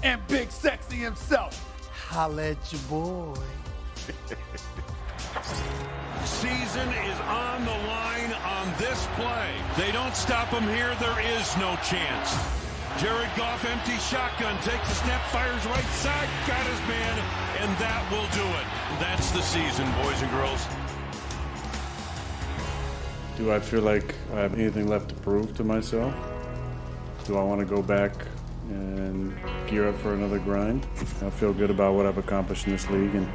and Big Sexy himself. Holla at your boy. Season is on the line on this play. They don't stop him here. There is no chance. Jared Goff, empty shotgun, takes a snap, fires right side, got his man, and that will do it. That's the season, boys and girls. Do I feel like I have anything left to prove to myself? Do I want to go back and gear up for another grind? I feel good about what I've accomplished in this league and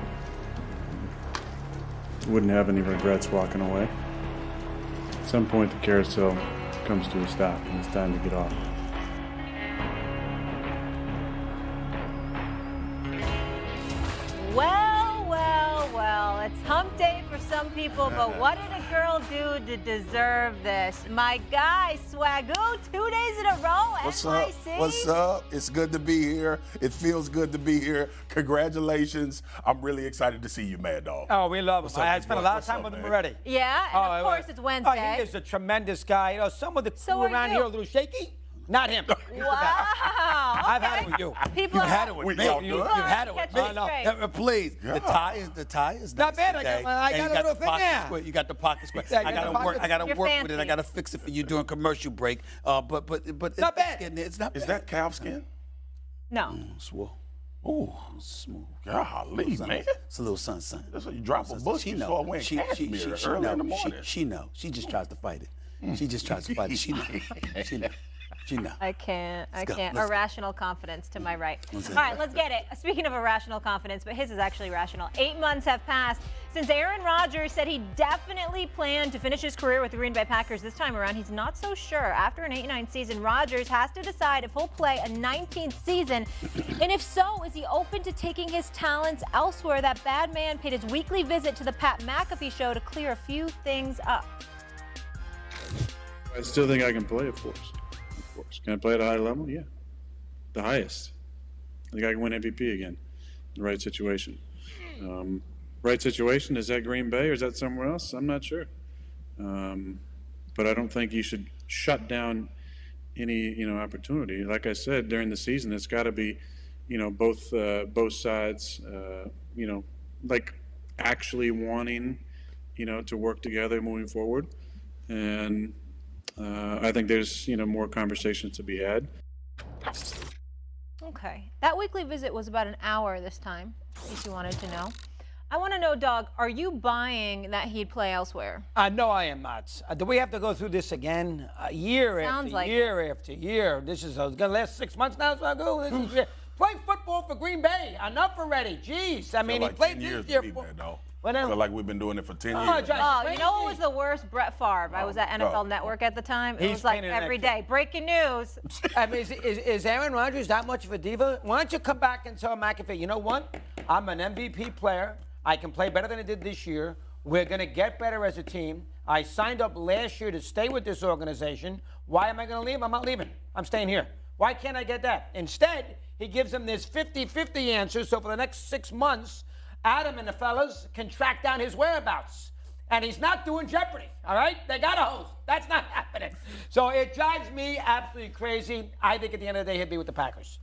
wouldn't have any regrets walking away. At some point, the carousel comes to a stop and it's time to get off. Well, it's hump day for some people, but what did a girl do to deserve this? My guy, Swagoo, 2 days in a row, What's NYC. up? What's up? It's good to be here. It feels good to be here. Congratulations. I'm really excited to see you, Mad Dog. Oh, we love him. Up, I spent a lot of what's time up, with him man? already. Yeah, and of course it's Wednesday. He is a tremendous guy. You know, some of the So crew are around you. here are a little shaky. Not him. Wow. I've had it with you. People You've are- had it with me. Y'all You've good? had it with me. Catch it straight. Please, Yeah. the tie is Not nice bad. today. I And got you a little the thing pocket there. square. You got the pocket square. Yeah, I you got gotta the work. pocket- I gotta You're work with it. fancy. I gotta fix it for you during commercial break. But Not bad. It's not Is bad. that calf skin? No. Swole. Ooh, Smooth. golly, man. It's a little sun. That's when you drop a book, you start wearing cashmere early in the morning. She know. She just tries to fight it. She just tries to fight it. She know. She know. I can't. go. Let's go. Irrational confidence to my right. Let's All go. right, let's get it. Speaking of irrational confidence, but his is actually rational. 8 months have passed since Aaron Rodgers said he definitely planned to finish his career with the Green Bay Packers. This time around, he's not so sure. After an 8-9 season, Rodgers has to decide if he'll play a 19th season. And if so, is he open to taking his talents elsewhere? That bad man paid his weekly visit to the Pat McAfee show to clear a few things up. I still think I can play, of course. Of course. Can I play at a high level? Yeah. The highest. I think I can win MVP again. The right situation. Right situation, is that Green Bay or is that somewhere else? I'm not sure. But I don't think you should shut down any, opportunity. Like I said, during the season, it's got to be, both sides, like actually wanting, to work together moving forward. And I think there's, more conversations to be had. Okay. That weekly visit was about an hour this time, in case you wanted to know. I want to know, Doug, are you buying that he'd play elsewhere? No, I am not. Do we have to go through this again? Year Sounds after like year after year. This is going to last 6 months now, so I go. Play football for Green Bay. Enough already. Jeez. I mean, Feel he like played 10 this years year. to be there, though. What I else? feel like we've been doing it for 10 Oh, years. Josh, Oh, you know what was the worst? Brett Favre. I was at NFL God. Network at the time. It He's was like painted an every extra. day. Breaking news. I mean, is Aaron Rodgers that much of a diva? Why don't you come back and tell McAfee, you know what? I'm an MVP player. I can play better than I did this year. We're going to get better as a team. I signed up last year to stay with this organization. Why am I going to leave? I'm not leaving. I'm staying here. Why can't I get that? Instead, he gives him this 50-50 answer. So for the next 6 months, Adam and the fellas can track down his whereabouts. And he's not doing Jeopardy, all right? They got a host. That's not happening. So it drives me absolutely crazy. I think at the end of the day, he'll be with the Packers.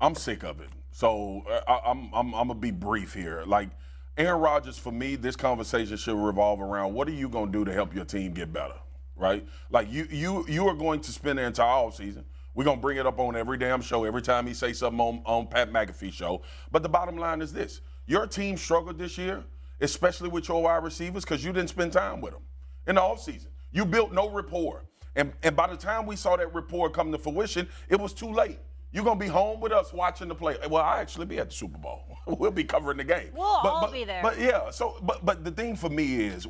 I'm sick of it. So I'm gonna be brief here. Like Aaron Rodgers, for me, this conversation should revolve around what are you gonna do to help your team get better, right? Like you are going to spend the entire offseason. We're gonna bring it up on every damn show every time he say something on Pat McAfee show. But the bottom line is this: your team struggled this year, especially with your wide receivers, because you didn't spend time with them in the offseason. You built no rapport, and by the time we saw that rapport come to fruition, it was too late. You're going to be home with us watching the play. Well, I actually be at the Super Bowl. We'll be covering the game. We'll all be there. But yeah, but the thing for me is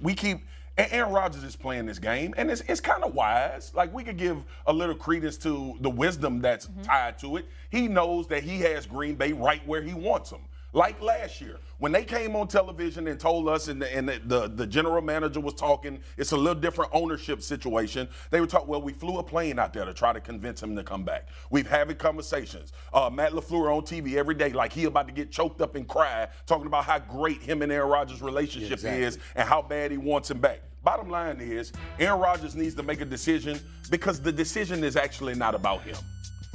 Aaron Rodgers is playing this game, and it's kind of wise. Like, we could give a little credence to the wisdom that's tied to it. He knows that he has Green Bay right where he wants them. Like last year, when they came on television and told us, and the general manager was talking, it's a little different ownership situation. They were talking, well, we flew a plane out there to try to convince him to come back. We've having conversations. Matt LaFleur on TV every day, like he about to get choked up and cry, talking about how great him and Aaron Rodgers' relationship is and how bad he wants him back. Bottom line is, Aaron Rodgers needs to make a decision because the decision is actually not about him.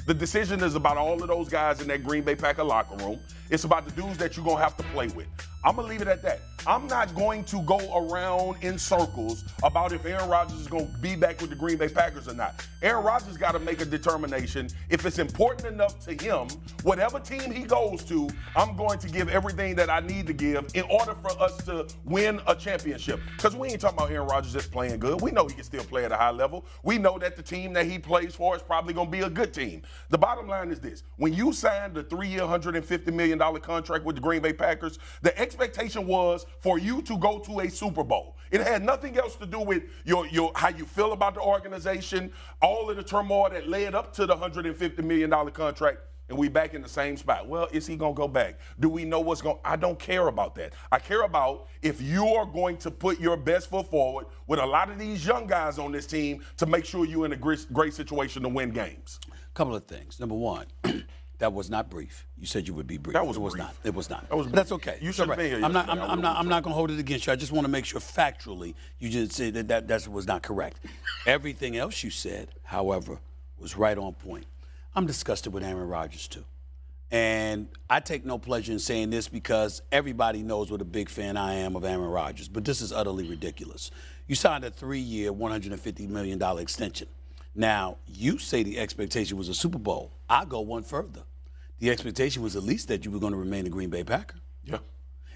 The decision is about all of those guys in that Green Bay Packer locker room. It's about the dudes that you're going to have to play with. I'm going to leave it at that. I'm not going to go around in circles about if Aaron Rodgers is going to be back with the Green Bay Packers or not. Aaron Rodgers got to make a determination. If it's important enough to him, whatever team he goes to, I'm going to give everything that I need to give in order for us to win a championship. Because we ain't talking about Aaron Rodgers just playing good. We know he can still play at a high level. We know that the team that he plays for is probably going to be a good team. The bottom line is this. When you signed the 3-year, $150 million contract with the Green Bay Packers, the expectation was for you to go to a Super Bowl. It had nothing else to do with your how you feel about the organization, all of the turmoil that led up to the $150 million contract, and we back in the same spot. Well, is he going to go back? Do we know what's going? I don't care about that. I care about if you are going to put your best foot forward with a lot of these young guys on this team to make sure you're in a great situation to win games. Couple of things. Number one, that was not brief. You said you would be brief. That was it was brief. not. It was not. That was but that's okay. You should have been here. I'm not going to hold it against you. I just want to make sure factually you just said that was not correct. Everything else you said, however, was right on point. I'm disgusted with Aaron Rodgers too. And I take no pleasure in saying this because everybody knows what a big fan I am of Aaron Rodgers, but this is utterly ridiculous. You signed a 3-year, $150 million extension. Now, you say the expectation was a Super Bowl. I go one further. The expectation was at least that you were going to remain a Green Bay Packer. Yeah.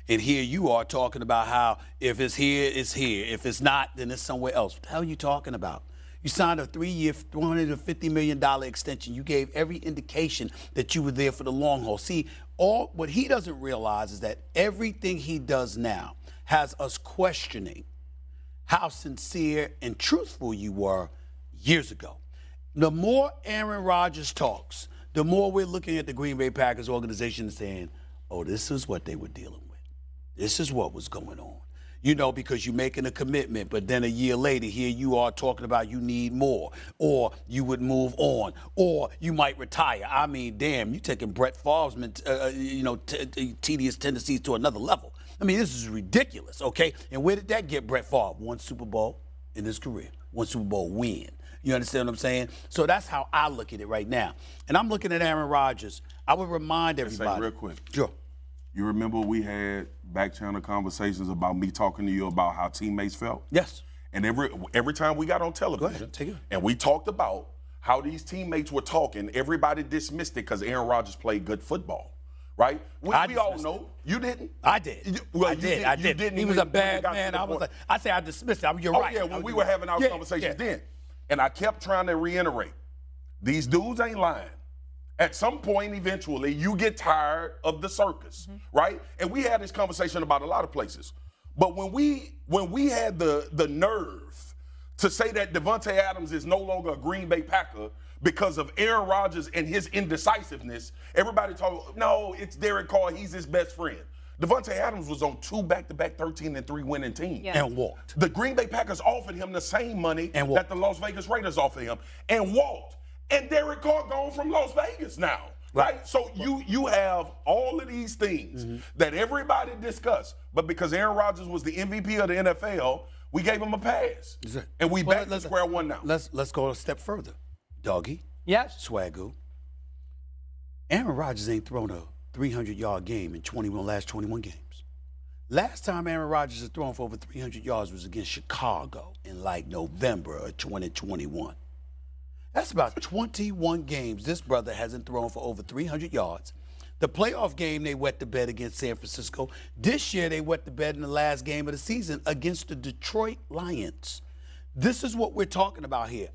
And here you are talking about how if it's here, it's here. If it's not, then it's somewhere else. What the hell are you talking about? You signed a 3-year, $150 million extension. You gave every indication that you were there for the long haul. See, what he doesn't realize is that everything he does now has us questioning how sincere and truthful you were years ago. The more Aaron Rodgers talks, the more we're looking at the Green Bay Packers organization and saying, oh, this is what they were dealing with. This is what was going on. You know, because you're making a commitment, but then a year later, here you are talking about you need more, or you would move on, or you might retire. I mean, damn, you're taking Brett Favre's, tedious tendencies to another level. I mean, this is ridiculous, okay? And where did that get Brett Favre? One Super Bowl in his career, one Super Bowl win. You understand what I'm saying? So that's how I look at it right now. And I'm looking at Aaron Rodgers. I would remind everybody. Say real quick. Sure. You remember we had back channel conversations about me talking to you about how teammates felt? Yes. And every time we got on television, Go ahead, take it. And we talked about how these teammates were talking, everybody dismissed it because Aaron Rodgers played good football, right? We all know. You didn't? I did. I did. He was a bad man. I say I dismissed it. You're right. Yeah, when we were having our conversations then. And I kept trying to reiterate, these dudes ain't lying. At some point, eventually, you get tired of the circus, right? And we had this conversation about a lot of places. But when we had the nerve to say that Devontae Adams is no longer a Green Bay Packer because of Aaron Rodgers and his indecisiveness, everybody told, no, it's Derek Carr, he's his best friend. Devontae Adams was on 2 back-to-back 13-3 winning teams. Yeah. And walked. The Green Bay Packers offered him the same money that the Las Vegas Raiders offered him and walked. And Derek Carr gone from Las Vegas now, right? So you have all of these things that everybody discussed, but because Aaron Rodgers was the MVP of the NFL, we gave him a pass. And we back to square one now. Let's go a step further. Doggy. Yes. Swagoo. Aaron Rodgers ain't thrown a 300-yard game in last 21 games. Last time Aaron Rodgers has thrown for over 300 yards was against Chicago in like November of 2021. That's about 21 games this brother hasn't thrown for over 300 yards. The playoff game, they wet the bed against San Francisco. This year, they wet the bed in the last game of the season against the Detroit Lions. This is what we're talking about here.